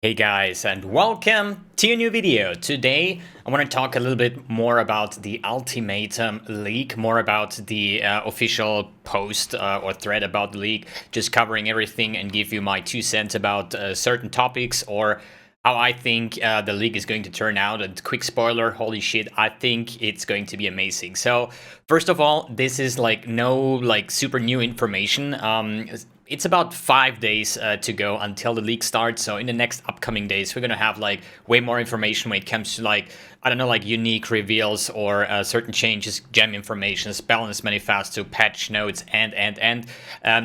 Hey guys, and welcome to a new video. Today I want to talk a little bit more about the Ultimatum leak, more about the official post or thread about the leak, just covering everything and give you my 2 cents about certain topics or how I think the leak is going to turn out. And quick spoiler, holy shit, I think it's going to be amazing. So first of all, this is no super new information. It's about 5 days to go until the leak starts. So in the next upcoming days, we're gonna have way more information when it comes to I don't know, unique reveals or certain changes, gem information, balance manifesto, patch notes, and.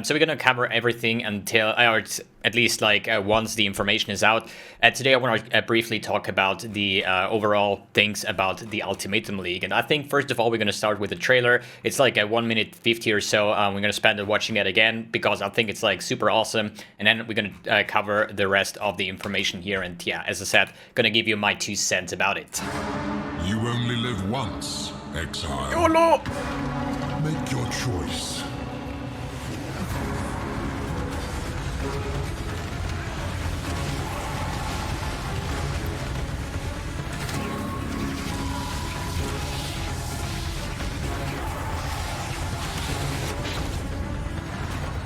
So we're gonna cover everything until, or at least once the information is out. Today I want to briefly talk about the overall things about the Ultimatum League. And I think first of all we're gonna start with the trailer. It's like a 1 minute 50 or so. We're gonna spend it watching that again because I think it's super awesome. And then we're gonna cover the rest of the information here. And yeah, as I said, gonna give you my 2 cents about it. You only live once, Exile. Oh no! Make your choice.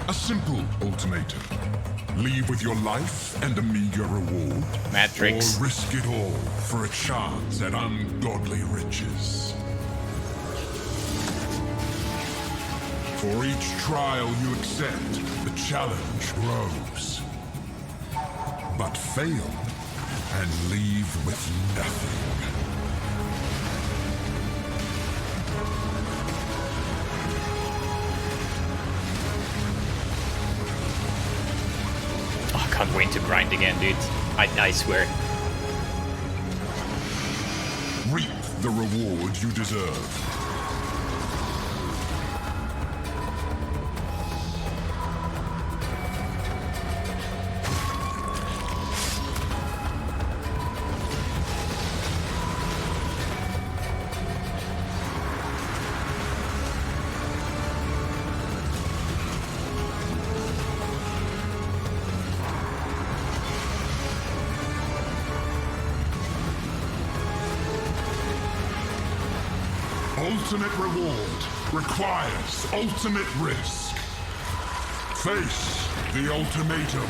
A simple ultimatum. Leave with your life and a meager reward. Matrix. Or risk it all for a chance at ungodly riches. For each trial you accept, the challenge grows. But fail and leave with nothing. Can't wait to grind again, dude. I swear. Reap the reward you deserve. Ultimate reward requires ultimate risk. Face the ultimatum.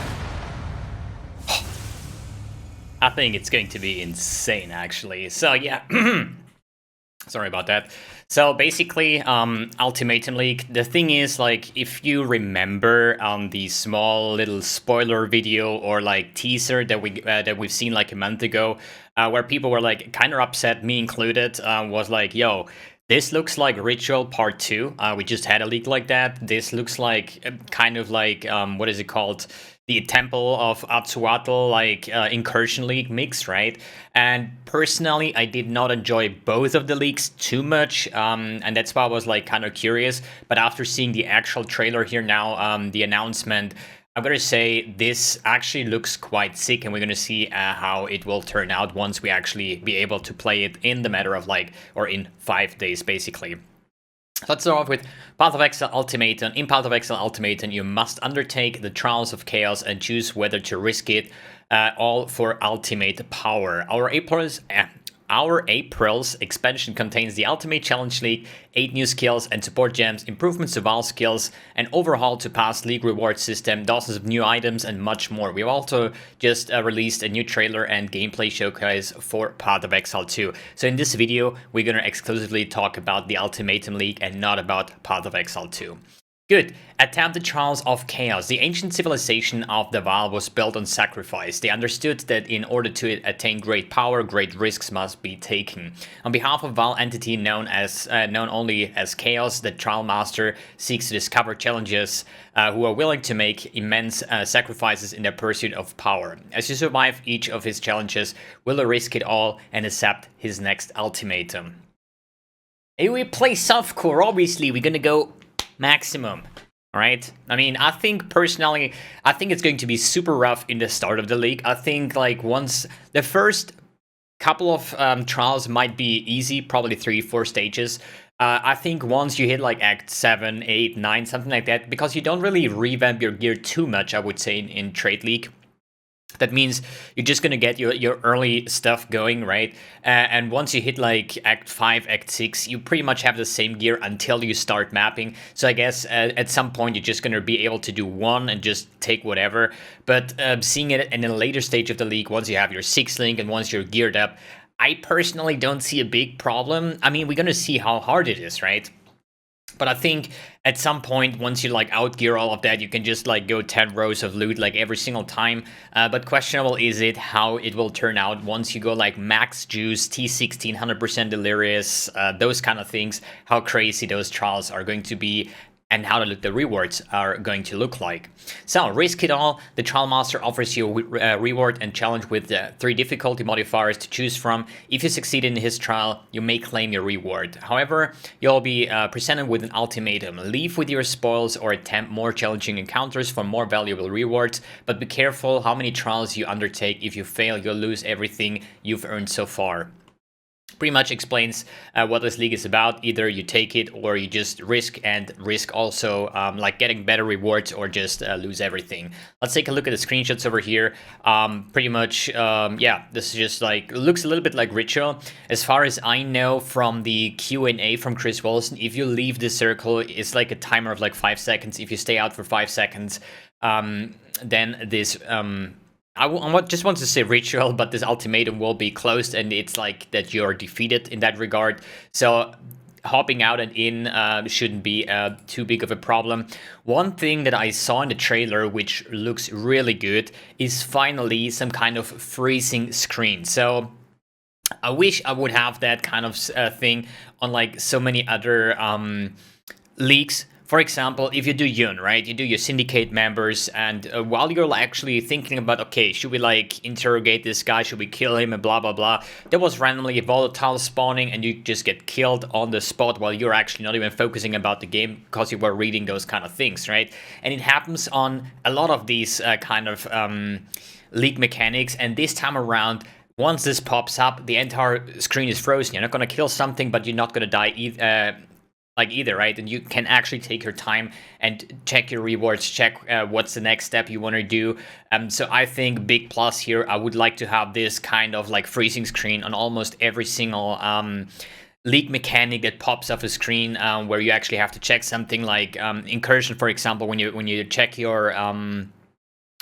I think it's going to be insane, actually. So yeah, sorry about that. So basically, Ultimatum League, the thing is, if you remember the small little spoiler video or teaser that we've seen a month ago, where people were kind of upset, me included, was yo, this looks like Ritual Part 2. We just had a leak like that. This looks like what is it called? The Temple of Atsuatl, Incursion League mix, right? And personally, I did not enjoy both of the leaks too much, and that's why I was kind of curious. But after seeing the actual trailer here now, the announcement, I'm gonna say this actually looks quite sick, and we're gonna see how it will turn out once we actually be able to play it in the matter of or in 5 days, basically. Let's start off with Path of Exile Ultimatum. In Path of Exile Ultimatum, you must undertake the Trials of Chaos and choose whether to risk it all for ultimate power. Our April's expansion contains the Ultimate Challenge League, 8 new skills and support gems, improvements to Vaal skills, an overhaul to past league reward system, dozens of new items, and much more. We've also just released a new trailer and gameplay showcase for Path of Exile 2. So in this video, we're going to exclusively talk about the Ultimatum League and not about Path of Exile 2. Good. Attempt the Trials of Chaos. The ancient civilization of the Vaal was built on sacrifice. They understood that in order to attain great power, great risks must be taken. On behalf of Vaal entity known only as Chaos, the Trial Master seeks to discover challenges who are willing to make immense sacrifices in their pursuit of power. As you survive each of his challenges, will he risk it all and accept his next ultimatum? If we play softcore, obviously we're gonna go maximum. Alright? I mean, I think personally, I think it's going to be super rough in the start of the league. I think once the first couple of trials might be easy, probably 3-4 stages. I think once you hit Act 7, 8, 9, something like that, because you don't really revamp your gear too much, I would say, in Trade League. That means you're just gonna get your early stuff going, right? And once you hit like Act 5, Act 6, you pretty much have the same gear until you start mapping. So I guess at some point you're just gonna be able to do one and just take whatever. But seeing it in a later stage of the league, once you have your 6th link and once you're geared up, I personally don't see a big problem. I mean, we're gonna see how hard it is, right? But I think at some point, once you like outgear all of that, you can just like go 10 rows of loot like every single time. But questionable is it how it will turn out once you go like max juice, T16, 100% delirious, those kind of things, how crazy those trials are going to be, and how the rewards are going to look like. So, risk it all. The Trial Master offers you a reward and challenge with 3 difficulty modifiers to choose from. If you succeed in his trial, you may claim your reward. However, you'll be presented with an ultimatum. Leave with your spoils or attempt more challenging encounters for more valuable rewards, but be careful how many trials you undertake. If you fail, you'll lose everything you've earned so far. Pretty much explains what this league is about. Either you take it or you just risk, and risk also like getting better rewards or just lose everything. Let's take a look at the screenshots over here. Pretty much, yeah, this is just like, looks a little bit like Ritual. As far as I know from the Q&A from Chris Wilson, if you leave the circle, it's like a timer of like 5 seconds. If you stay out for 5 seconds, then this... I just want to say Ritual, but this ultimatum will be closed, and it's like that you're defeated in that regard. So hopping out and in shouldn't be too big of a problem. One thing that I saw in the trailer, which looks really good, is finally some kind of freezing screen. So I wish I would have that kind of thing on like so many other leagues. For example, if you do Yun, right, you do your syndicate members, and while you're actually thinking about, okay, should we like interrogate this guy, should we kill him, and blah blah blah, there was randomly a volatile spawning, and you just get killed on the spot while you're actually not even focusing about the game because you were reading those kind of things, right? And it happens on a lot of these kind of league mechanics, and this time around, once this pops up, the entire screen is frozen. You're not gonna kill something, but you're not gonna die either, right? And you can actually take your time and check your rewards, check what's the next step you want to do. So I think big plus here. I would like to have this kind of like freezing screen on almost every single league mechanic that pops off a screen where you actually have to check something like incursion, for example, when you check your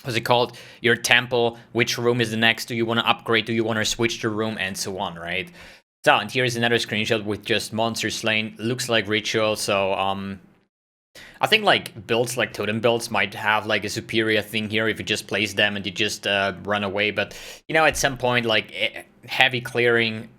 what's it called, your temple, which room is the next, do you want to upgrade, do you want to switch the room, and so on, right? So, and here's another screenshot with just monsters slain. Looks like Ritual, so I think like builds like totem builds might have like a superior thing here if you just place them and you just run away. But you know, at some point, like heavy clearing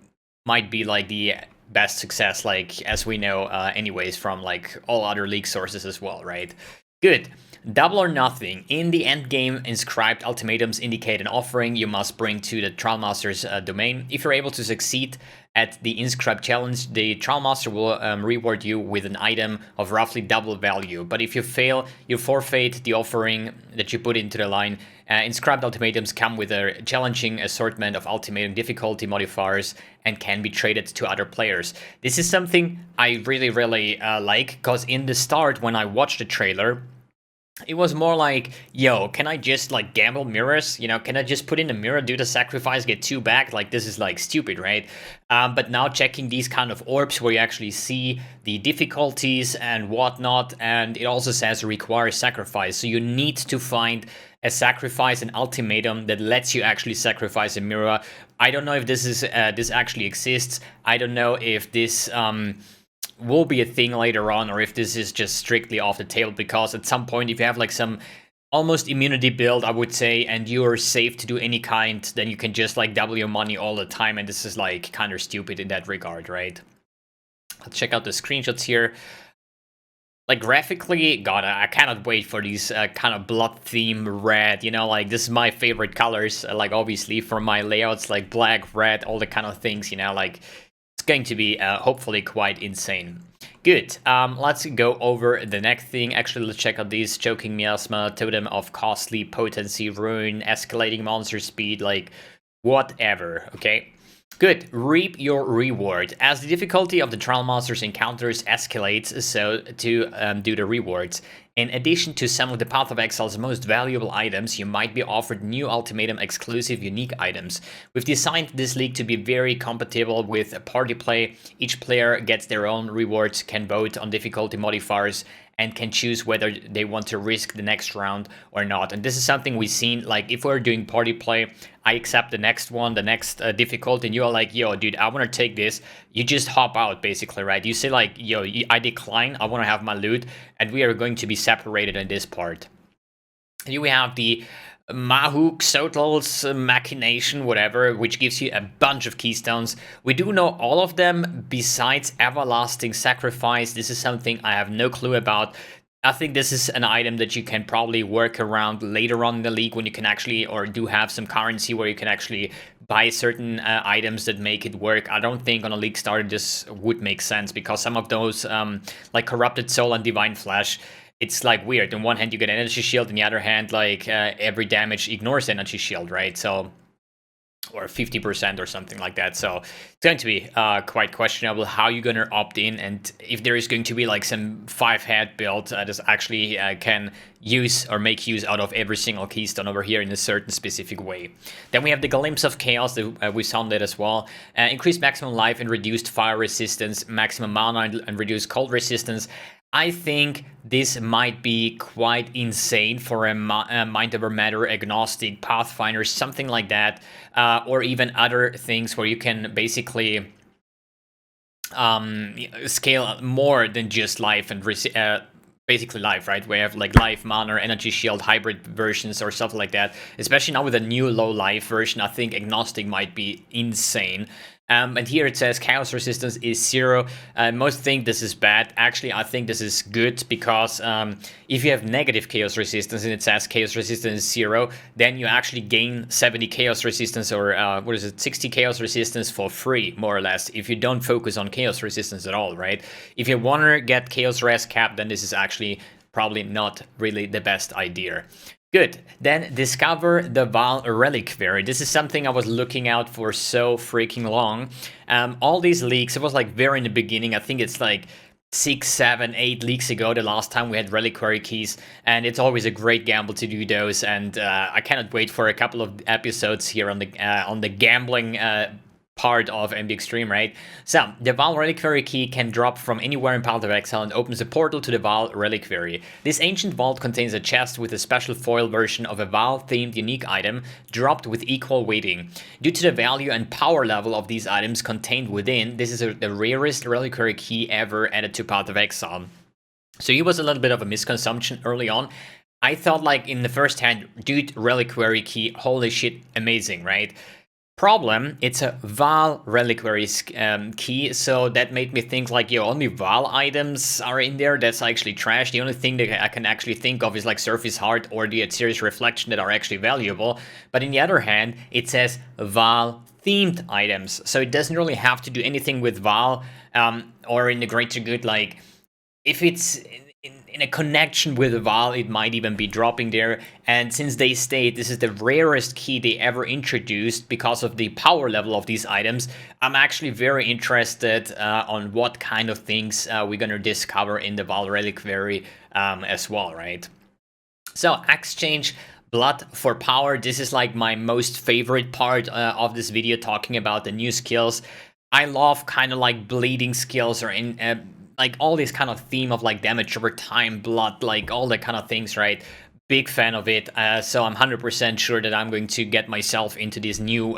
might be like the best success, like as we know anyways from like all other league sources as well, right? Good. Double or nothing. In the end game, inscribed ultimatums indicate an offering you must bring to the Trial Master's domain. If you're able to succeed at the Inscribed challenge, the Trial Master will reward you with an item of roughly double value. But if you fail, you forfeit the offering that you put into the line. Inscribed ultimatums come with a challenging assortment of ultimatum difficulty modifiers and can be traded to other players. This is something I really like, because in the start, when I watched the trailer, it was more like, yo, can I just like gamble mirrors? You know, can I just put in a mirror, do the sacrifice, get 2 back? Like, this is like stupid, right? But now checking these kind of orbs where you actually see the difficulties and whatnot, and it also says require sacrifice. So you need to find a sacrifice, an ultimatum that lets you actually sacrifice a mirror. I don't know if this is this actually exists. I don't know if this will be a thing later on, or if this is just strictly off the table, because at some point, if you have like some almost immunity build, I would say, and you're safe to do any kind, then you can just like double your money all the time, and this is like kind of stupid in that regard, right? Let's check out the screenshots here. Like graphically, God, I cannot wait for these kind of blood theme red, you know, like this is my favorite colors, like obviously for my layouts, like black, red, all the kind of things, you know, like it's going to be hopefully quite insane. Good. Let's go over the next thing. Actually, let's check out these. Choking Miasma, Totem of Costly Potency, Ruin, Escalating Monster Speed, like whatever, okay? Good. Reap your reward. As the difficulty of the Trial Master's encounters escalates, so to do the rewards. In addition to some of the Path of Exile's most valuable items, you might be offered new Ultimatum exclusive unique items. We've designed this league to be very compatible with party play. Each player gets their own rewards, can vote on difficulty modifiers, and can choose whether they want to risk the next round or not. And this is something we've seen, like if we're doing party play, I accept the next one, the next difficulty, and you're like, yo, dude, I want to take this. You just hop out, basically, right? You say like, yo, I decline, I want to have my loot, and we are going to be separated in this part. Here we have the Mahu, Xotl's Machination, whatever, which gives you a bunch of keystones. We do know all of them besides Everlasting Sacrifice. This is something I have no clue about. I think this is an item that you can probably work around later on in the league when you can actually, or do have some currency where you can actually buy certain items that make it work. I don't think on a league starter this would make sense because some of those, like Corrupted Soul and Divine Flesh, it's like weird. On one hand, you get energy shield, on the other hand, like every damage ignores energy shield, right? So, or 50% or something like that. So it's going to be quite questionable how you're going to opt in, and if there is going to be like some 5-head build that actually can use or make use out of every single keystone over here in a certain specific way. Then we have the Glimpse of Chaos that we saw that as well. Increased maximum life and reduced fire resistance, maximum mana and reduced cold resistance. I think this might be quite insane for a mind over matter agnostic Pathfinder, something like that, or even other things where you can basically scale more than just life and basically life, right? We have like life, mana, energy shield, hybrid versions or stuff like that. Especially now with a new low life version, I think agnostic might be insane. And here it says chaos resistance is 0. Most think this is bad. Actually, I think this is good because if you have negative chaos resistance and it says chaos resistance is 0, then you actually gain 70 chaos resistance or 60 chaos resistance for free, more or less, if you don't focus on chaos resistance at all, right? If you want to get chaos res cap, then this is actually probably not really the best idea. Good. Then discover the Vaal reliquary. This is something I was looking out for so freaking long. All these leaks, it was like very in the beginning. I think it's like 6, 7, 8 leaks ago, the last time we had reliquary keys, and it's always a great gamble to do those. And I cannot wait for a couple of episodes here on the gambling part of mbXtreme, right? So, the Vaal Reliquary key can drop from anywhere in Path of Exile and opens a portal to the Vaal Reliquary. This ancient vault contains a chest with a special foil version of a Vaal-themed unique item, dropped with equal weighting. Due to the value and power level of these items contained within, this is the rarest Reliquary key ever added to Path of Exile. So here was a little bit of a misconception early on. I thought like in the first hand, dude, Reliquary key, holy shit, amazing, right? Problem, it's a Vaal reliquary key, so that made me think like, yo, only Vaal items are in there. That's actually trash. The only thing that I can actually think of is like Surface Heart or the Serious Reflection that are actually valuable. But on the other hand, it says Vaal themed items, so it doesn't really have to do anything with Vaal or in the greater good. Like if it's in a connection with Vaal, it might even be dropping there. And since they state this is the rarest key they ever introduced because of the power level of these items, I'm actually very interested on what kind of things we're going to discover in the Vaal Reliquary as well, right? So, exchange blood for power. This is like my most favorite part of this video, talking about the new skills. I love kind of like bleeding skills or like all this kind of theme of like damage over time, blood, like all that kind of things, right? Big fan of it. So I'm 100% sure that I'm going to get myself into these new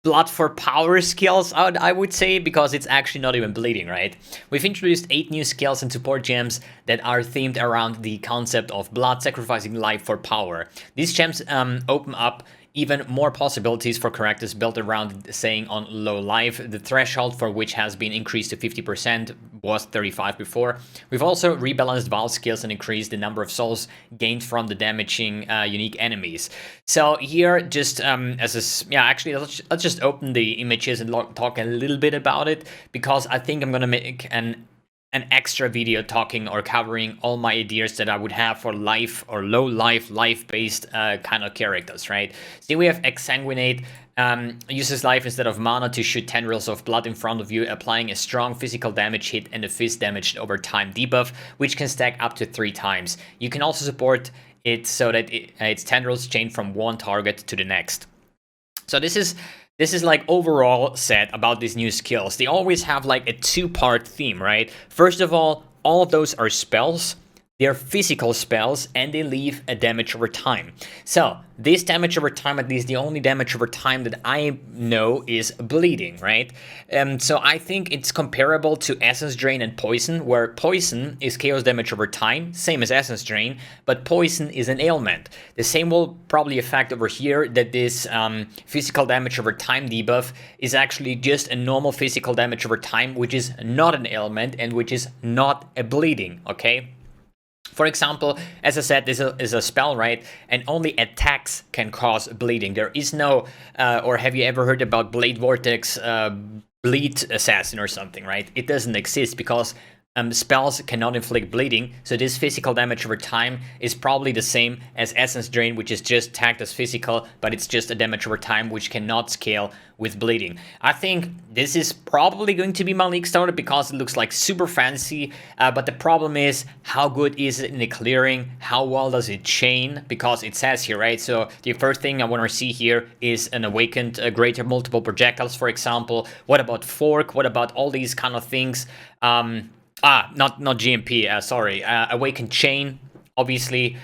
blood for power skills, I would say, because it's actually not even bleeding, right? We've introduced 8 new skills and support gems that are themed around the concept of blood sacrificing life for power. These gems open up even more possibilities for characters built around saying on low life, the threshold for which has been increased to 50%, was 35 before. We've also rebalanced Vaal skills and increased the number of souls gained from the damaging unique enemies. So here, just actually, let's just open the images and talk a little bit about it, because I think I'm gonna make an an extra video talking or covering all my ideas that I would have for life or low life, life-based kind of characters, right? So we have Exsanguinate, uses life instead of mana to shoot tendrils of blood in front of you, applying a strong physical damage hit and a fist damage over time debuff, which can stack up to 3 times. You can also support it so that its tendrils chain from one target to the next. So this is like overall said about these new skills. They always have like a 2-part theme, right? First of all of those are spells. They're physical spells, and they leave a damage over time. So this damage over time, at least the only damage over time that I know, is bleeding, right? So I think it's comparable to Essence Drain and Poison, where Poison is chaos damage over time, same as Essence Drain, but Poison is an ailment. The same will probably affect over here, that this physical damage over time debuff is actually just a normal physical damage over time, which is not an ailment and which is not a bleeding, okay? For example, as I said, this is a spell, right? And only attacks can cause bleeding. There is no, or have you ever heard about Blade Vortex, Bleed Assassin or something, right? It doesn't exist because spells cannot inflict bleeding, so this physical damage over time is probably the same as Essence Drain, which is just tagged as physical, but it's just a damage over time which cannot scale with bleeding. I think this is probably going to be my league starter because it looks like super fancy, but the problem is, how good is it in the clearing? How well does it chain? Because it says here, right? So the first thing I want to see here is an awakened greater multiple projectiles, for example. What about Fork? What about all these kind of things? Not GMP, sorry. Awakened Chain, obviously,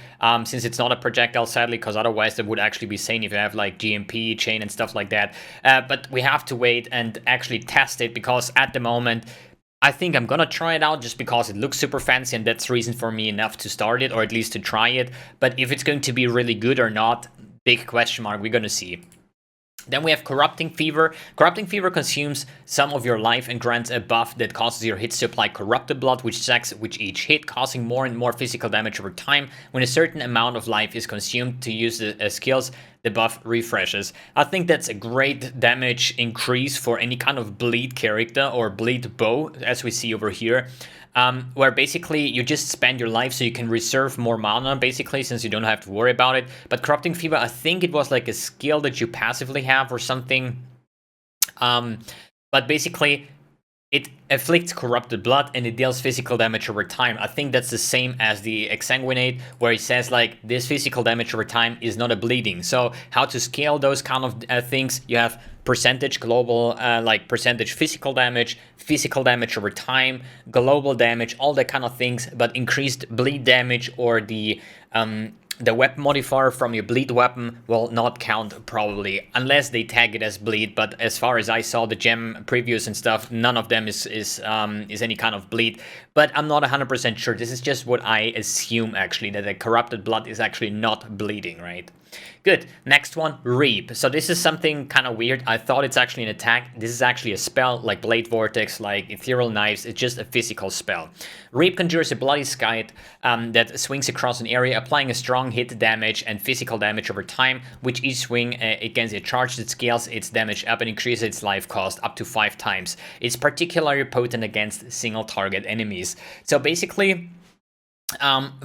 since it's not a projectile, sadly, because otherwise it would actually be sane if you have like GMP, Chain, and stuff like that. But we have to wait and actually test it, because at the moment, I think I'm gonna try it out just because it looks super fancy, and that's reason for me enough to start it, or at least to try it. But if it's going to be really good or not, big question mark, we're gonna see. Then we have Corrupting Fever. Corrupting Fever consumes some of your life and grants a buff that causes your hits to apply corrupted blood, which stacks with each hit, causing more and more physical damage over time. When a certain amount of life is consumed to use the skills, the buff refreshes. I think that's a great damage increase for any kind of bleed character or bleed bow, as we see over here. Where basically you just spend your life so you can reserve more mana, basically, since you don't have to worry about it. But Corrupting Fever, I think it was like a skill that you passively have or something. But basically, it afflicts corrupted blood and it deals physical damage over time. I think that's the same as the Exsanguinate, where it says like this physical damage over time is not a bleeding. So how to scale those kind of things? You have percentage global, like percentage physical damage over time, global damage, all that kind of things, but increased bleed damage or the weapon modifier from your bleed weapon will not count probably, unless they tag it as bleed. But as far as I saw the gem previews and stuff, none of them is any kind of bleed. But I'm not 100% sure. This is just what I assume, actually, that the corrupted blood is actually not bleeding, right? Good. Next one, Reap. So this is something kind of weird. I thought it's actually an attack. This is actually a spell, like Blade Vortex, like Ethereal Knives. It's just a physical spell. Reap conjures a bloody scythe that swings across an area, applying a strong hit damage and physical damage over time, which each swing against a charge that scales its damage up and increases its life cost up to 5 times. It's particularly potent against single target enemies. So basically,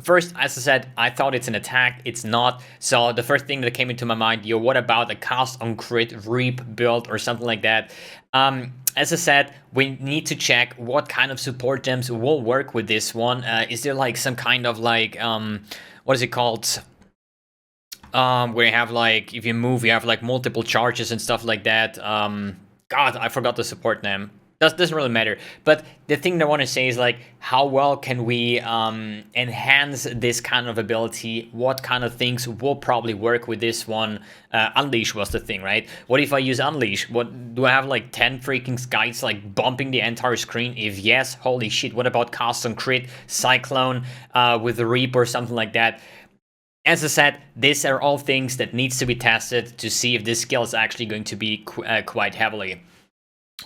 first, as I said, I thought it's an attack. It's not. So the first thing that came into my mind, yo, what about a cast on crit Reap build or something like that? As I said, we need to check what kind of support gems will work with this one. Is there like some kind of like, what is it called? Where you have like, if you move, you have like multiple charges and stuff like that. God, I forgot the support name. Doesn't really matter. But the thing that I want to say is like, how well can we enhance this kind of ability? What kind of things will probably work with this one? Unleash was the thing, right? What if I use Unleash? What do I have, like 10 freaking skites like bumping the entire screen? If yes, holy shit. What about Cast on Crit, Cyclone with the Reap or something like that? As I said, these are all things that needs to be tested to see if this skill is actually going to be quite heavily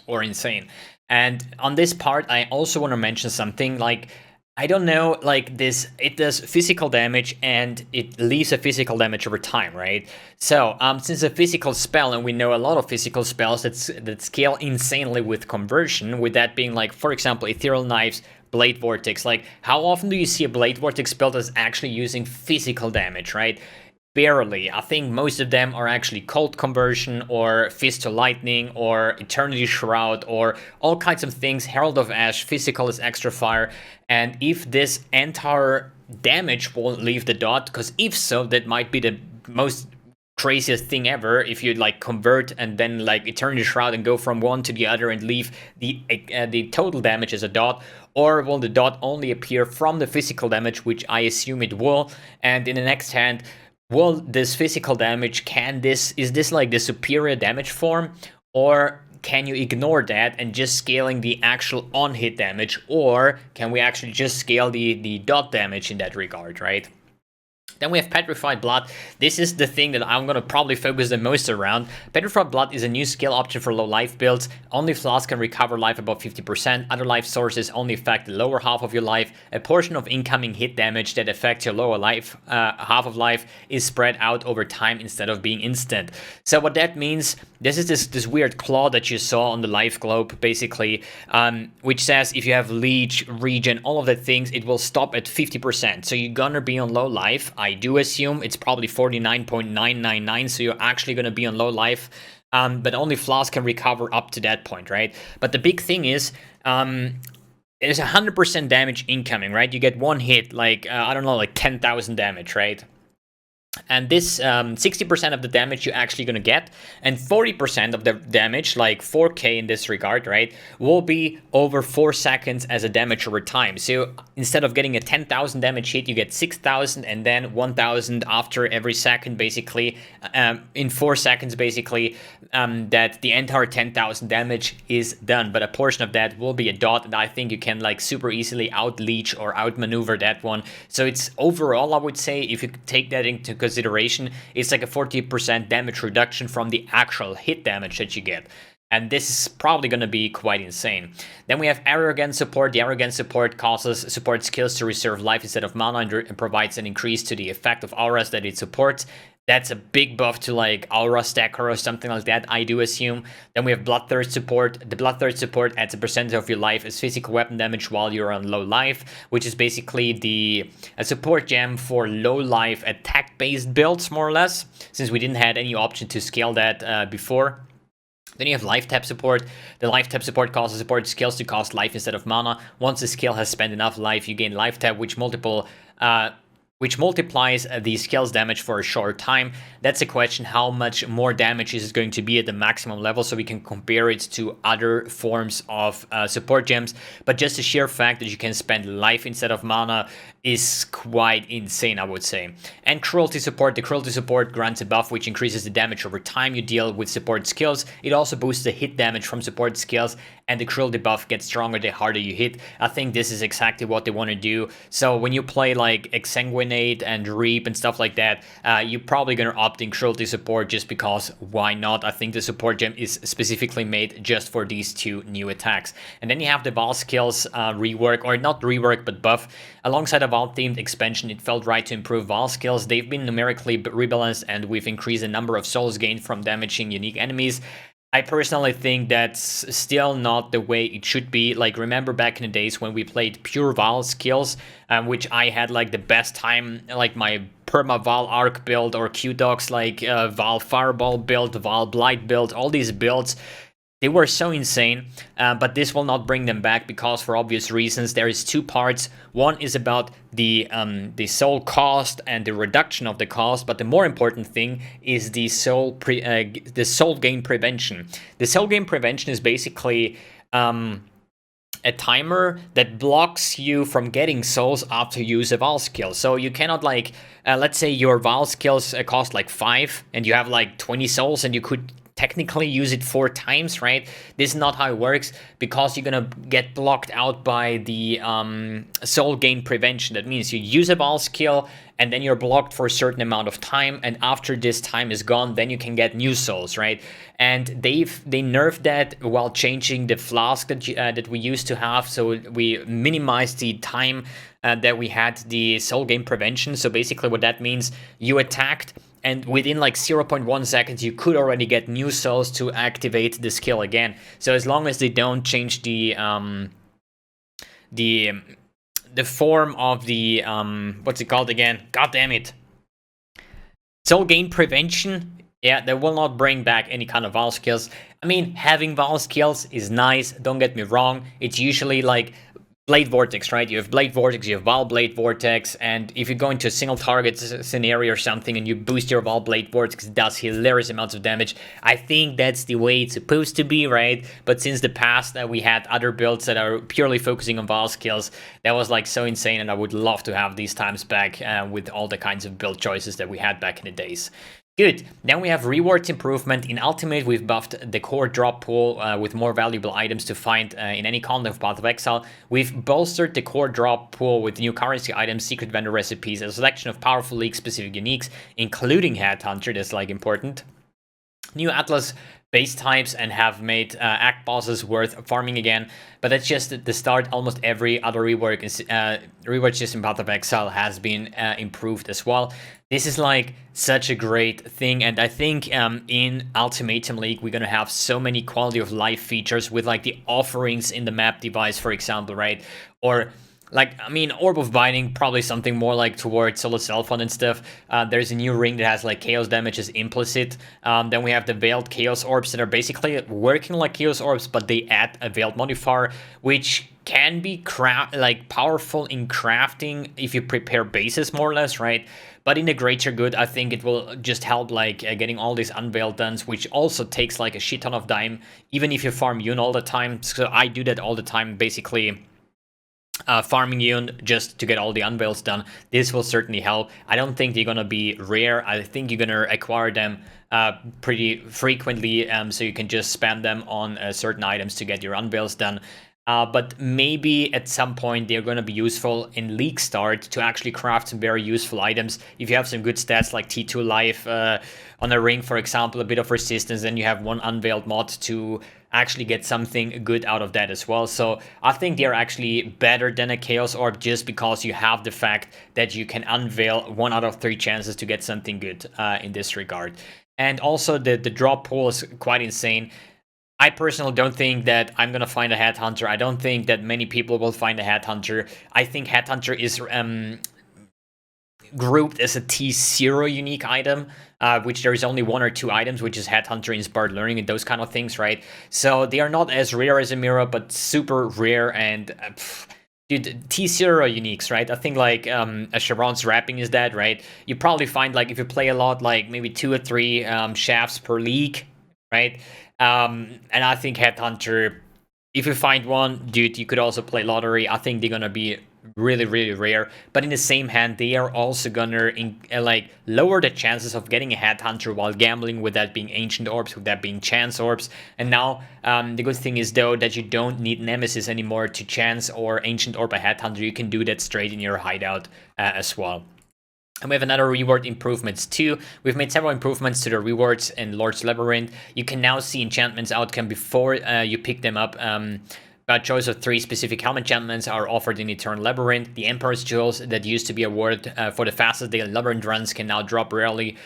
or insane. And on this part, I also want to mention something like, I don't know, like this, it does physical damage and it leaves a physical damage over time, right? So, since a physical spell, and we know a lot of physical spells that scale insanely with conversion, with that being like, for example, Ethereal Knives, Blade Vortex. Like, how often do you see a Blade Vortex build that's actually using physical damage, right? Barely. I think most of them are actually Cold Conversion or Fist to Lightning or Eternity Shroud or all kinds of things. Herald of Ash, physical is extra fire. And if this entire damage will leave the dot, because if so, that might be the most craziest thing ever if you like convert and then like Eternity Shroud and go from one to the other and leave the total damage as a dot, or will the dot only appear from the physical damage, which I assume it will, and in the next hand, will this physical damage, is this like the superior damage form, or can you ignore that and just scaling the actual on-hit damage, or can we actually just scale the dot damage in that regard, right? Then we have Petrified Blood. This is the thing that I'm going to probably focus the most around. Petrified Blood is a new skill option for low life builds. Only flasks can recover life above 50%. Other life sources only affect the lower half of your life. A portion of incoming hit damage that affects your lower life half of life is spread out over time instead of being instant. So what that means, this is this weird claw that you saw on the life globe, basically, which says if you have leech, regen, all of the things, it will stop at 50%. So you're gonna be on low life. I do assume it's probably 49.999, so you're actually going to be on low life, but only flask can recover up to that point, right? But the big thing is, there's 100% damage incoming, right? You get one hit, like, I don't know, like 10,000 damage, right? And this 60% of the damage you're actually going to get, and 40% of the damage, like 4k in this regard, right, will be over 4 seconds as a damage over time. So instead of getting a 10,000 damage hit, you get 6,000 and then 1,000 after every second, basically, in 4 seconds, basically, that the entire 10,000 damage is done. But a portion of that will be a dot, and I think you can like super easily out-leech or outmaneuver that one. So it's overall, I would say, if you take that into consideration, it's like a 40% damage reduction from the actual hit damage that you get. And this is probably going to be quite insane. Then we have Arrogant Support. The Arrogant Support causes support skills to reserve life instead of mana and provides an increase to the effect of auras that it supports. That's a big buff to like Aura Stacker or something like that, I do assume. Then we have Bloodthirst Support. The Bloodthirst Support adds a percentage of your life as physical weapon damage while you're on low life, which is basically a support gem for low life attack-based builds, more or less, since we didn't have any option to scale that before. Then you have Life Tap Support. The Life Tap Support causes support skills to cost life instead of mana. Once the skill has spent enough life, you gain Life Tap, which multiplies the skill's damage for a short time. That's a question, how much more damage is it going to be at the maximum level, so we can compare it to other forms of support gems. But just the sheer fact that you can spend life instead of mana is quite insane, I would say. And Cruelty Support. The Cruelty Support grants a buff which increases the damage over time you deal with support skills. It also boosts the hit damage from support skills, and the Cruelty buff gets stronger the harder you hit. I think this is exactly what they want to do. So when you play like Exsanguinate and Reap and stuff like that, you're probably going to opt in Cruelty Support just because why not? I think the support gem is specifically made just for these two new attacks. And then you have the Vaal skills rework, or not rework, but buff. Alongside a Vaal-themed expansion, it felt right to improve Vaal skills. They've been numerically rebalanced, and we've increased the number of souls gained from damaging unique enemies. I personally think that's still not the way it should be. Like, remember back in the days when we played pure Vaal skills, which I had like the best time, like my Perma Vaal Arc build, or Q-Docs, like Vaal Fireball build, Vaal Blight build, all these builds. They were so insane, but this will not bring them back because, for obvious reasons, there is two parts. One is about the soul cost and the reduction of the cost, but the more important thing is the soul gain prevention. The soul gain prevention is basically a timer that blocks you from getting souls after you use a Vaal skill. So you cannot, like, let's say your Vaal skills cost like 5 and you have like 20 souls and you could technically use it 4 times, right? This is not how it works, because you're gonna get blocked out by the soul gain prevention. That means you use a Vaal skill and then you're blocked for a certain amount of time, and after this time is gone, then you can get new souls, right? And they nerfed that while changing the flask that we used to have, so we minimized the time that we had the soul gain prevention. So basically what that means, you attacked, and within like 0.1 seconds, you could already get new souls to activate the skill again. So as long as they don't change the the form of the what's it called again? God damn it! Soul Gain Prevention. Yeah, they will not bring back any kind of Vaal skills. I mean, having Vaal skills is nice, don't get me wrong. It's usually like Blade Vortex, right? You have Blade Vortex, you have Vaal Blade Vortex, and if you go into a single target scenario or something and you boost your Vaal Blade Vortex, it does hilarious amounts of damage. I think that's the way it's supposed to be, right? But since the past we had other builds that are purely focusing on Vaal skills, that was like so insane, and I would love to have these times back with all the kinds of build choices that we had back in the days. Good. Then we have rewards improvement. In Ultimate, we've buffed the core drop pool with more valuable items to find in any content of Path of Exile. We've bolstered the core drop pool with new currency items, secret vendor recipes, a selection of powerful league-specific uniques, including Headhunter, that's like important. New Atlas base types and have made act bosses worth farming again, but that's just the start. Almost every other reward system Path of Exile has been improved as well. This is like such a great thing, and I think in Ultimatum League we're gonna have so many quality of life features with like the offerings in the map device, for example, right? Or like, I mean, Orb of Binding, probably something more like towards Solo Self-Fund and stuff. There's a new ring that has like Chaos damage is implicit. Then we have the Veiled Chaos Orbs that are basically working like Chaos Orbs, but they add a Veiled modifier, which can be powerful in crafting if you prepare bases more or less, right? But in the greater good, I think it will just help like getting all these Unveiled duns, which also takes like a shit ton of time, even if you farm Yun all the time. So I do that all the time, basically. Farming Yun just to get all the unveils done. This will certainly help. I don't think they're gonna be rare. I think you're gonna acquire them pretty frequently, so you can just spam them on certain items to get your unveils done. But maybe at some point they're going to be useful in League Start to actually craft some very useful items. If you have some good stats like T2 life on a ring, for example, a bit of resistance, then you have one unveiled mod to actually get something good out of that as well. So I think they're actually better than a Chaos Orb just because you have the fact that you can unveil 1 out of 3 chances to get something good in this regard. And also the drop pool is quite insane. I personally don't think that I'm going to find a Headhunter. I don't think that many people will find a Headhunter. I think Headhunter is grouped as a T0 unique item, which there is only 1 or 2 items, which is Headhunter, Inspired Learning, and those kind of things, right? So they are not as rare as a Mirror, but super rare, and dude, T0 uniques, right? I think like a Sharon's Wrapping is that, right? You probably find like if you play a lot, like maybe 2 or 3 shafts per league, right? And I think Headhunter, if you find one, dude, you could also play Lottery. I think they're gonna be really, really rare. But in the same hand, they are also gonna like lower the chances of getting a Headhunter while gambling, with that being Ancient Orbs, with that being Chance Orbs. And now the good thing is though that you don't need Nemesis anymore to Chance or Ancient Orb a Headhunter. You can do that straight in your hideout as well. And we have another reward improvements too. We've made several improvements to the rewards in Lord's Labyrinth. You can now see enchantments outcome before you pick them up. By choice of 3 specific helm enchantments are offered in Eternal Labyrinth. The Emperor's Jewels that used to be awarded for the fastest daily Labyrinth runs can now drop rarely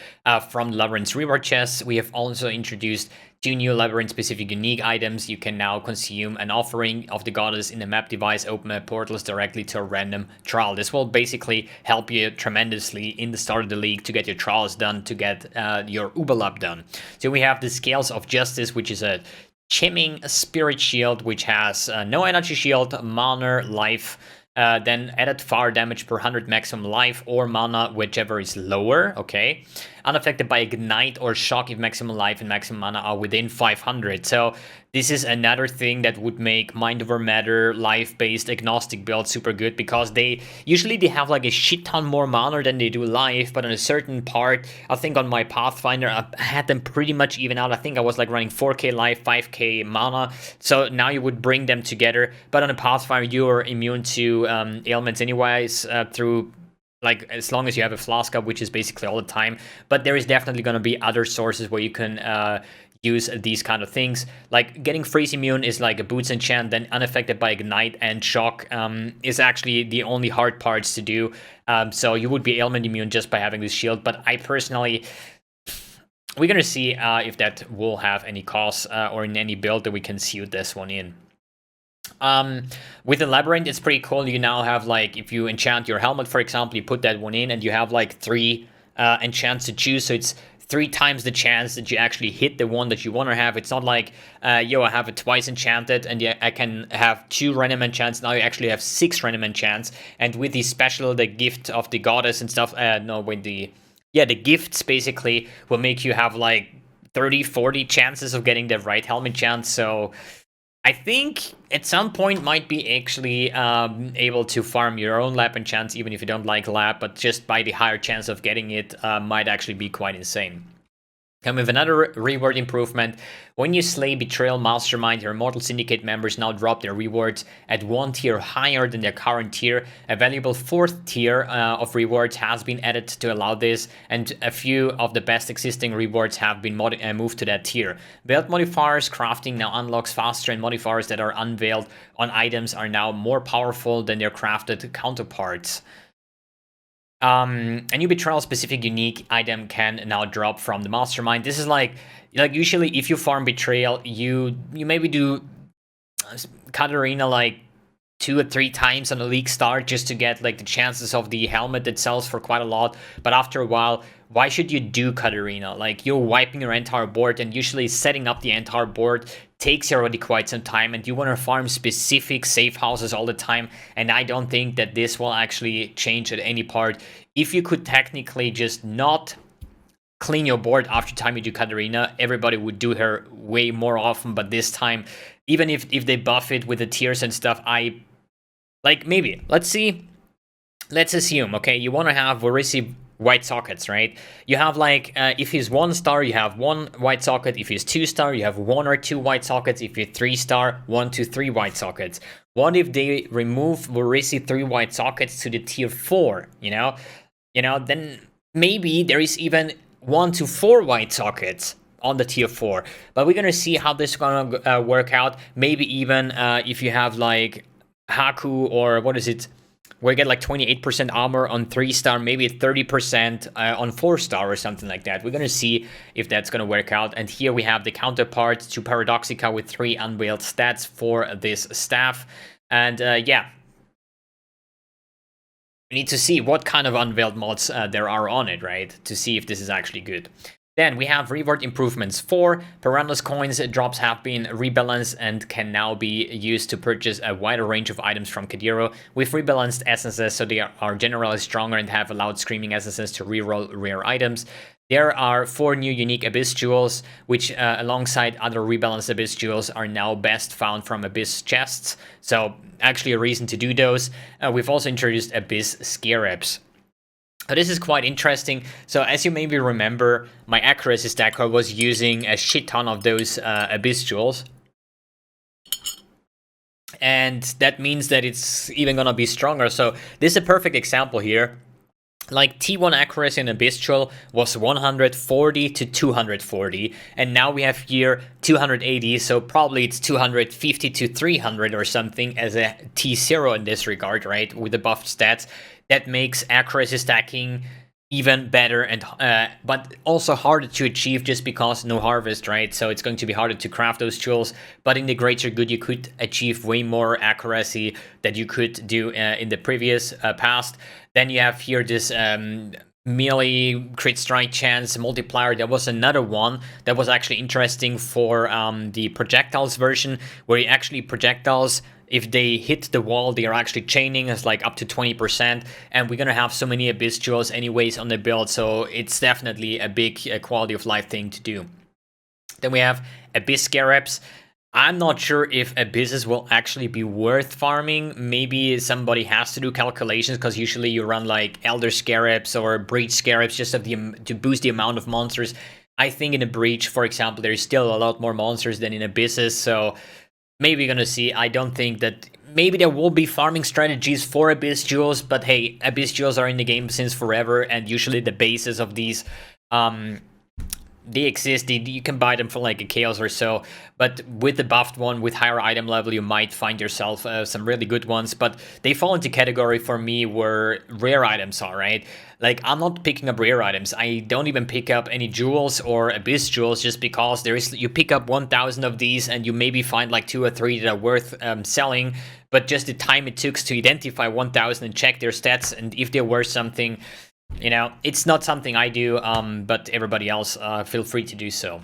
from Labyrinth's reward chests. We have also introduced 2 new Labyrinth-specific unique items. You can now consume an offering of the goddess in the map device, open portals directly to a random trial. This will basically help you tremendously in the start of the league to get your trials done, to get your Ubalab done. So we have the Scales of Justice, which is a Chimming Spirit Shield, which has no energy shield, mana, life, then added fire damage per 100 maximum life or mana, whichever is lower, okay? Unaffected by Ignite or Shock if maximum life and maximum mana are within 500. So this is another thing that would make Mind Over Matter life-based agnostic build super good, because they have like a shit ton more mana than they do life, but on a certain part, I think on my Pathfinder, I had them pretty much even out. I think I was like running 4k life, 5k mana, so now you would bring them together, but on a Pathfinder, you are immune to ailments anyways through, like, as long as you have a flask up, which is basically all the time. But there is definitely going to be other sources where you can use these kind of things. Like getting freeze immune is like a boots enchant, then unaffected by Ignite and Shock is actually the only hard parts to do. So you would be ailment immune just by having this shield. But I personally, we're going to see if that will have any cost or in any build that we can suit this one in. With the Labyrinth, it's pretty cool. You now have, like, if you enchant your helmet, for example, you put that one in, and you have like 3 enchants to choose, so it's 3 times the chance that you actually hit the one that you want to have. It's not like, yo, I have it twice enchanted, and yeah, I can have 2 random enchants. Now you actually have 6 random enchants, and with the special, the gift of the goddess and stuff, the gifts basically will make you have like 30-40 chances of getting the right helmet chance. So I think at some point might be actually able to farm your own lab enchants, even if you don't like lab, but just by the higher chance of getting it might actually be quite insane. And with another reward improvement, when you slay Betrayal Mastermind, your Immortal Syndicate members now drop their rewards at 1 tier higher than their current tier. A valuable 4th tier of rewards has been added to allow this, and a few of the best existing rewards have been moved to that tier. Build modifiers crafting now unlocks faster, and modifiers that are unveiled on items are now more powerful than their crafted counterparts. A new Betrayal specific unique item can now drop from the Mastermind. This is like usually if you farm Betrayal, you maybe do cut arena like 2 or 3 times on the league start just to get like the chances of the helmet that sells for quite a lot. But after a while, why should you do cut arena? Like, you're wiping your entire board, and usually setting up the entire board takes already quite some time, and you want to farm specific safe houses all the time, and I don't think that this will actually change at any part. If you could technically just not clean your board after time you do cut arena, everybody would do her way more often. But this time, even if they buff it with the tiers and stuff, maybe let's assume, okay, you want to have Vorisi white sockets, right? You have like if he's 1 star, you have 1 white socket. If he's 2 star, you have 1 or 2 white sockets. If you're 3 star, 1 to 3 white sockets. What if they remove Vorisi 3 white sockets to the tier 4? You know, then maybe there is even 1 to 4 white sockets on the tier 4. But we're gonna see how this is gonna work out. Maybe even if you have like Haku, or what is it, where you get like 28% armor on 3 star, maybe 30% on 4 star or something like that. We're gonna see if that's gonna work out. And here we have the counterpart to Paradoxica with 3 unveiled stats for this staff. And yeah, we need to see what kind of unveiled mods there are on it, right? To see if this is actually good. Then we have reward improvements. 4 Piranha's coins drops have been rebalanced and can now be used to purchase a wider range of items from Kadiro with rebalanced essences, so they are generally stronger and have allowed screaming essences to reroll rare items. There are 4 new unique Abyss Jewels, which alongside other rebalanced Abyss Jewels are now best found from Abyss chests, so actually a reason to do those. We've also introduced Abyss Scarabs. This is quite interesting. So as you maybe remember, my accuracy stacker was using a shit ton of those Abyss Jewels. And that means that it's even gonna be stronger. So this is a perfect example here. Like T1 accuracy in Abyss Jewel was 140 to 240, and now we have here 280, so probably it's 250 to 300 or something as a T0 in this regard, right, with the buffed stats. That makes accuracy stacking even better, and but also harder to achieve just because no harvest, right? So it's going to be harder to craft those jewels, but in the greater good you could achieve way more accuracy that you could do in the previous past. Then you have here this melee crit strike chance multiplier. There was another one that was actually interesting for the projectiles version, where you actually projectiles, if they hit the wall, they are actually chaining as like up to 20%, and we're gonna have so many Abyss Jewels anyways on the build, so it's definitely a big quality of life thing to do. Then we have Abyss Scarabs. I'm not sure if Abysses will actually be worth farming. Maybe somebody has to do calculations, because usually you run like Elder Scarabs or Breach Scarabs just to boost the amount of monsters. I think in a Breach, for example, there's still a lot more monsters than in Abysses, so maybe we're gonna see. I don't think that. Maybe there will be farming strategies for Abyss Jewels, but hey, Abyss Jewels are in the game since forever, and usually the basis of these they exist. You can buy them for like a chaos or so, but with the buffed one, with higher item level, you might find yourself some really good ones. But they fall into category for me where rare items are, right? Like, I'm not picking up rare items. I don't even pick up any jewels or abyss jewels just because you pick up 1,000 of these and you maybe find like 2 or 3 that are worth selling, but just the time it took to identify 1,000 and check their stats and if they're worth something, you know, it's not something I do, but everybody else feel free to do so.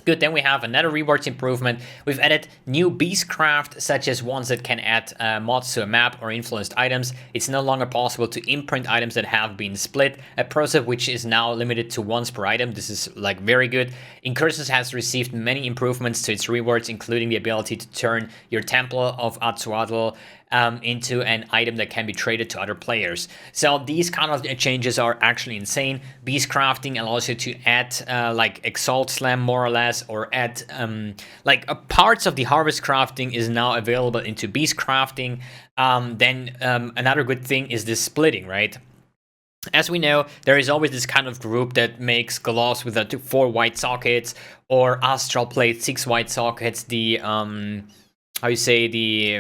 Good, then we have another rewards improvement. We've added new beastcraft, such as ones that can add mods to a map or influenced items. It's no longer possible to imprint items that have been split, a process which is now limited to once per item. This is like very good. Incursus has received many improvements to its rewards, including the ability to turn your Temple of Atsuatl into an item that can be traded to other players. So these kind of changes are actually insane. Beast crafting allows you to add like Exalt Slam more or less, or add parts of the harvest crafting is now available into beast crafting. Then another good thing is this splitting, right? As we know, there is always this kind of group that makes gloves with 4 white sockets, or astral plate 6 white sockets. The how you say, the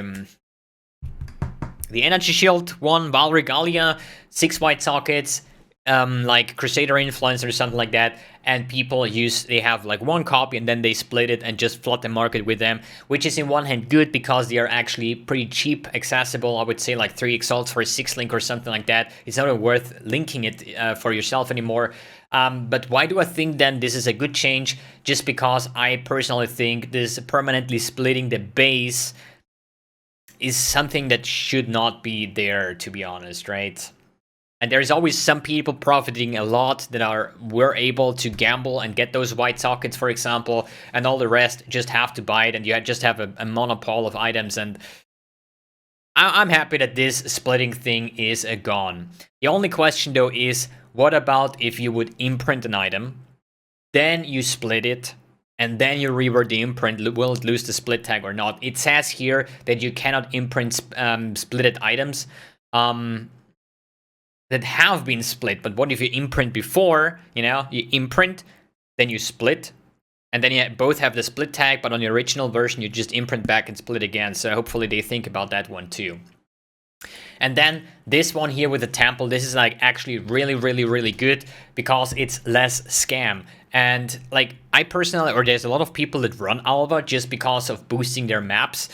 energy shield one, Vaal Regalia, 6 white sockets, like Crusader Influence or something like that, and people they have like 1 copy and then they split it and just flood the market with them, which is in one hand good because they are actually pretty cheap, accessible. I would say like 3 exalts for a 6 link or something like that. It's not worth linking it for yourself anymore. But why do I think then this is a good change? Just because I personally think this permanently splitting the base is something that should not be there, to be honest, right? And there's always some people profiting a lot that were able to gamble and get those white sockets, for example, and all the rest just have to buy it, and you just have a monopole of items. And I'm happy that this splitting thing is gone. The only question though is, what about if you would imprint an item, then you split it, and then you reword the imprint? Will it lose the split tag or not? It says here that you cannot imprint splitted items that have been split. But what if you imprint before? You know, you imprint, then you split, and then you both have the split tag, but on the original version you just imprint back and split again. So hopefully they think about that one too. And then this one here with the temple, this is like actually really, really, really good because it's less scam. And like, I personally, or there's a lot of people that run Alva just because of boosting their maps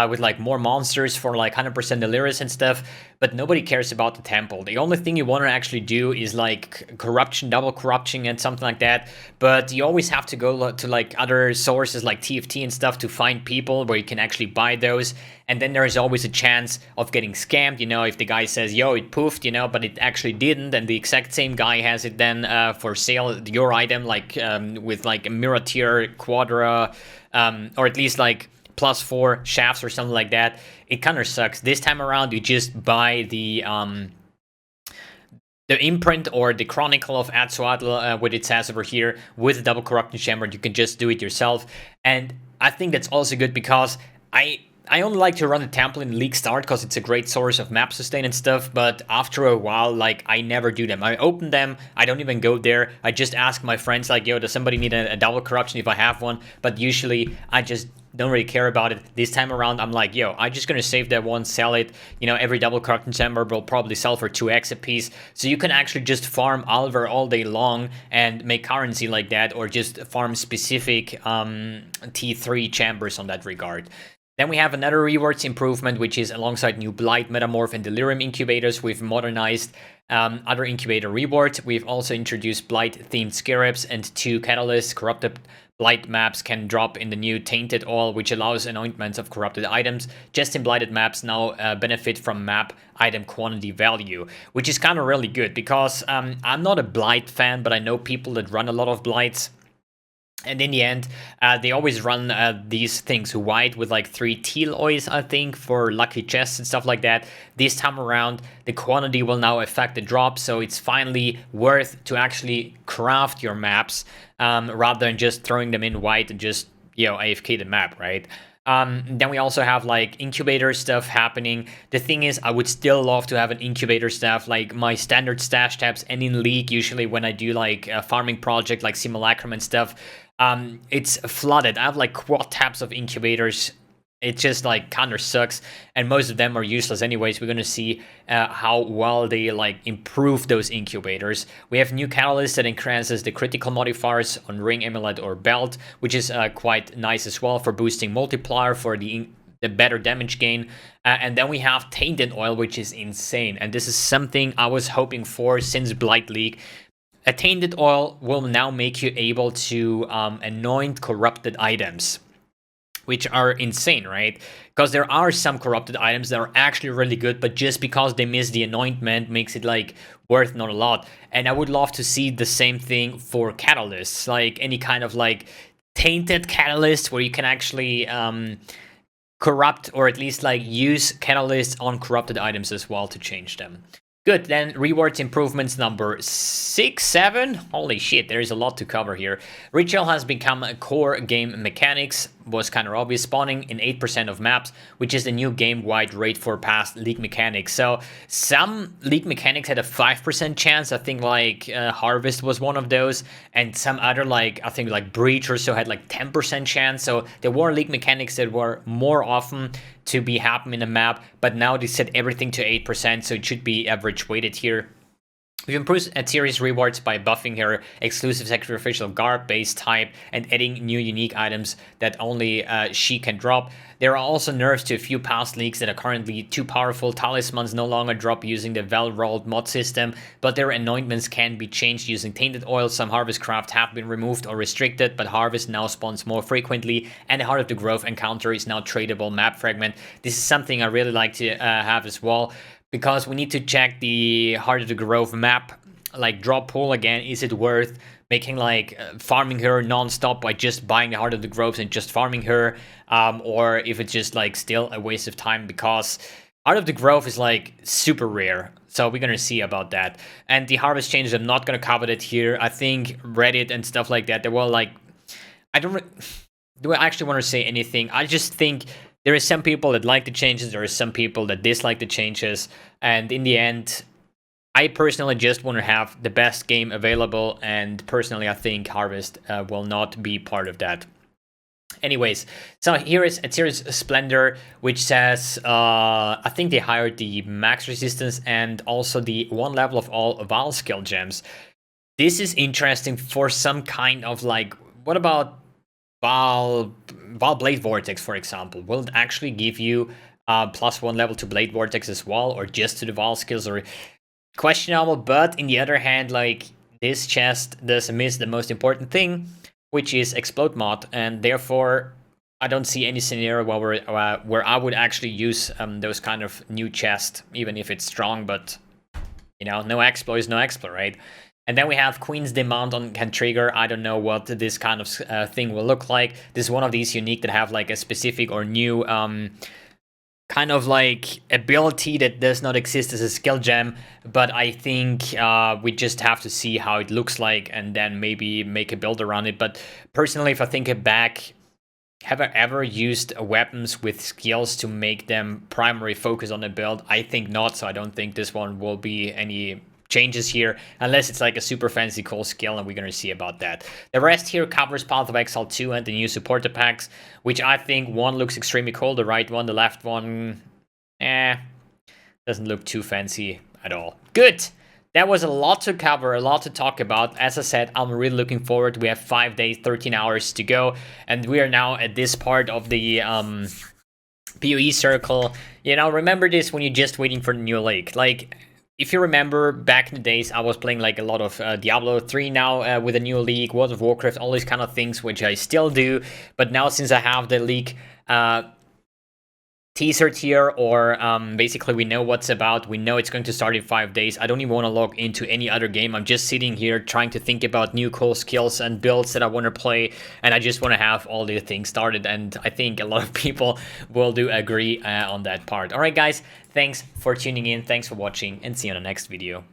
with like more monsters for like 100% Delirious and stuff, but nobody cares about the temple. The only thing you want to actually do is like corruption, double corruption and something like that, but you always have to go to like other sources like TFT and stuff to find people where you can actually buy those. And then there is always a chance of getting scammed, you know, if the guy says, yo, it poofed, you know, but it actually didn't, and the exact same guy has it then for sale, your item, like with like a mirror tier quadra, or at least like +4 shafts or something like that. It kind of sucks. This time around, you just buy the imprint or the Chronicle of Atsuatl, what it says over here, with the double corruption chamber. You can just do it yourself, and I think that's also good because I only like to run the temple in League Start because it's a great source of map sustain and stuff, but after a while, like, I never do them. I open them, I don't even go there, I just ask my friends, like, yo, does somebody need a double corruption if I have one? But usually, I just don't really care about it. This time around, I'm like, yo, I'm just gonna save that one, sell it. You know, every double corruption chamber will probably sell for 2x a piece, so you can actually just farm Alvar all day long and make currency like that, or just farm specific T3 chambers on that regard. Then we have another rewards improvement, which is alongside new Blight, Metamorph, and Delirium incubators. We've modernized other incubator rewards. We've also introduced Blight-themed scarabs, and 2 catalysts. Corrupted Blight maps can drop in the new Tainted Oil, which allows anointments of corrupted items. Just in Blighted maps now benefit from map item quantity value, which is kind of really good because I'm not a Blight fan, but I know people that run a lot of Blights. And in the end, they always run these things white with like 3 teal oils, I think, for lucky chests and stuff like that. This time around, the quantity will now affect the drop, so it's finally worth to actually craft your maps rather than just throwing them in white and just, you know, AFK the map, right? Then we also have like incubator stuff happening. The thing is, I would still love to have an incubator staff. Like my standard stash tabs and in League, usually when I do like a farming project like Simulacrum and stuff, it's flooded. I have like quad tabs of incubators. It just like kind of sucks, and most of them are useless anyways. We're gonna see how well they like improve those incubators. We have new catalyst that increases the critical modifiers on ring, amulet, or belt, which is quite nice as well for boosting multiplier for the better damage gain. And then we have tainted oil, which is insane, and this is something I was hoping for since Blight League. A tainted oil will now make you able to anoint corrupted items, which are insane, right? Because there are some corrupted items that are actually really good, but just because they miss the anointment makes it like worth not a lot. And I would love to see the same thing for catalysts, like any kind of like tainted catalyst where you can actually corrupt, or at least like use catalysts on corrupted items as well to change them. Good, then rewards improvements number 6, 7. Holy shit, there is a lot to cover here. Ritual has become a core game mechanics, was kind of obvious, spawning in 8% of maps, which is the new game-wide rate for past League mechanics. So some League mechanics had a 5% chance. I think like Harvest was one of those, and some other like, I think like Breach or so had like 10% chance. So there were League mechanics that were more often to be happen in a map, but now they set everything to 8%, so it should be average weighted here. We've improved a series rewards by buffing her exclusive sacrificial garb base type and adding new unique items that only she can drop. There are also nerfs to a few past leagues that are currently too powerful. Talismans no longer drop using the Vaal rolled mod system, but their anointments can be changed using tainted oil. Some harvest craft have been removed or restricted, but harvest now spawns more frequently, and the Heart of the Grove encounter is now tradable map fragment. This is something I really like to have as well, because we need to check the Heart of the Grove map, like drop pool again. Is it worth making like farming her non-stop by just buying the Heart of the Groves and just farming her, or if it's just like still a waste of time, because Heart of the Grove is like super rare. So we're gonna see about that. And the harvest changes, I'm not gonna cover that here. I think Reddit and stuff like that, they were like, do I actually want to say anything? I just think there are some people that like the changes, there are some people that dislike the changes, and in the end, I personally just want to have the best game available, and personally I think Harvest will not be part of that. Anyways, so here is a series Splendor, which says, I think they hired the max resistance and also the 1 level of all Vaal skill gems. This is interesting for some kind of like, what about Vaal Blade Vortex, for example? Will it actually give you +1 level to Blade Vortex as well, or just to the Vaal skills? Or questionable, but in the other hand, like, this chest does miss the most important thing, which is Explode mod, and therefore I don't see any scenario where I would actually use those kind of new chests, even if it's strong, but, you know, no Explo is no Explo, right? And then we have Queen's Demand on can trigger. I don't know what this kind of thing will look like. This is one of these unique that have like a specific or new kind of like ability that does not exist as a skill gem, but I think we just have to see how it looks like and then maybe make a build around it. But personally, if I think it back, have I ever used weapons with skills to make them primary focus on the build? I think not, so I don't think this one will be any changes here, unless it's like a super fancy cool skill, and we're gonna see about that. The rest here covers Path of Exile 2 and the new supporter packs, which I think one looks extremely cool, the right one, the left one, doesn't look too fancy at all. Good! That was a lot to cover, a lot to talk about. As I said, I'm really looking forward. We have 5 days, 13 hours to go, and we are now at this part of the PoE circle. You know, remember this when you're just waiting for the new lake. Like, if you remember, back in the days, I was playing like a lot of Diablo 3 now with a new league, World of Warcraft, all these kind of things, which I still do. But now, since I have the league teasered here, or basically we know what's about, we know it's going to start in 5 days, I don't even want to log into any other game. I'm just sitting here trying to think about new cool skills and builds that I want to play, and I just want to have all the things started, and I think a lot of people will do agree on that part. Alright guys, thanks for tuning in, thanks for watching, and see you on the next video.